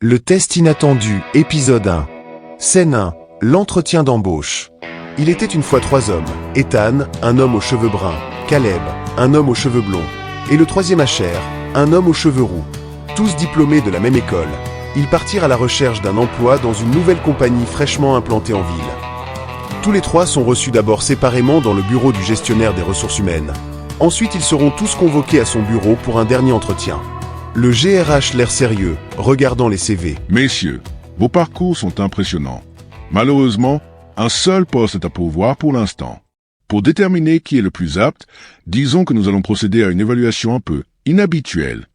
Le test inattendu, épisode 1. Scène 1, l'entretien d'embauche. Il était une fois 3 hommes. Ethan, un homme aux cheveux bruns. Caleb, un homme aux cheveux blonds. Et le troisième Asher, un homme aux cheveux roux. Tous diplômés de la même école. Ils partirent à la recherche d'un emploi dans une nouvelle compagnie fraîchement implantée en ville. Tous les trois sont reçus d'abord séparément dans le bureau du gestionnaire des ressources humaines. Ensuite, ils seront tous convoqués à son bureau pour un dernier entretien. Le GRH l'air sérieux, regardant les CV. Messieurs, vos parcours sont impressionnants. Malheureusement, un seul poste est à pourvoir pour l'instant. Pour déterminer qui est le plus apte, disons que nous allons procéder à une évaluation un peu inhabituelle.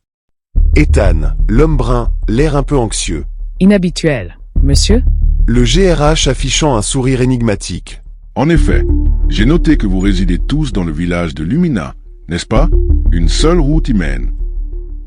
Ethan, l'homme brun, l'air un peu anxieux. Inhabituel, monsieur? Le GRH affichant un sourire énigmatique. En effet, j'ai noté que vous résidez tous dans le village de Lumina, n'est-ce pas? Une seule route y mène.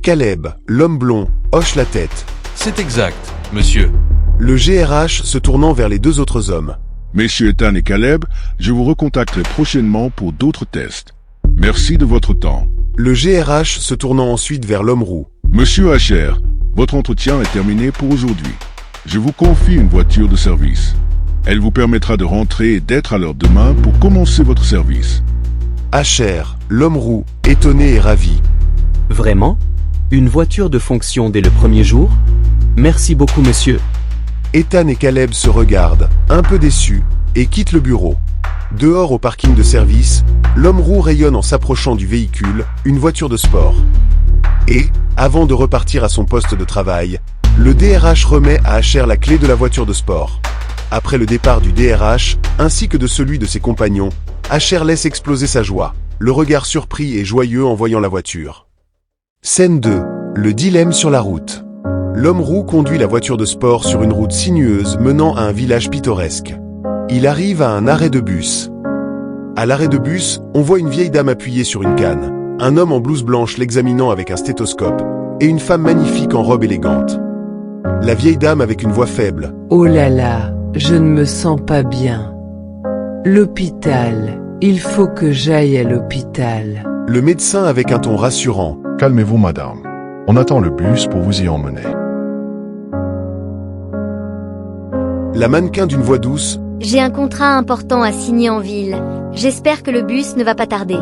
Caleb, l'homme blond, hoche la tête. C'est exact, monsieur. Le GRH se tournant vers les deux autres hommes. Messieurs Ethan et Caleb, je vous recontacterai prochainement pour d'autres tests. Merci de votre temps. Le GRH se tournant ensuite vers l'homme roux. Monsieur Asher, votre entretien est terminé pour aujourd'hui. Je vous confie une voiture de service. Elle vous permettra de rentrer et d'être à l'heure demain pour commencer votre service. Asher, l'homme roux, étonné et ravi. Vraiment? Une voiture de fonction dès le premier jour? Merci beaucoup, monsieur. Ethan et Caleb se regardent, un peu déçus, et quittent le bureau. Dehors au parking de service, l'homme roux rayonne en s'approchant du véhicule, une voiture de sport. Et, avant de repartir à son poste de travail, le DRH remet à Asher la clé de la voiture de sport. Après le départ du DRH, ainsi que de celui de ses compagnons, Asher laisse exploser sa joie, le regard surpris et joyeux en voyant la voiture. Scène 2, le dilemme sur la route. L'homme roux conduit la voiture de sport sur une route sinueuse menant à un village pittoresque. Il arrive à un arrêt de bus. À l'arrêt de bus, on voit une vieille dame appuyée sur une canne, un homme en blouse blanche l'examinant avec un stéthoscope, et une femme magnifique en robe élégante. La vieille dame avec une voix faible. Oh là là, je ne me sens pas bien. L'hôpital, il faut que j'aille à l'hôpital. Le médecin avec un ton rassurant. Calmez-vous, madame. On attend le bus pour vous y emmener. La mannequin d'une voix douce. J'ai un contrat important à signer en ville. J'espère que le bus ne va pas tarder.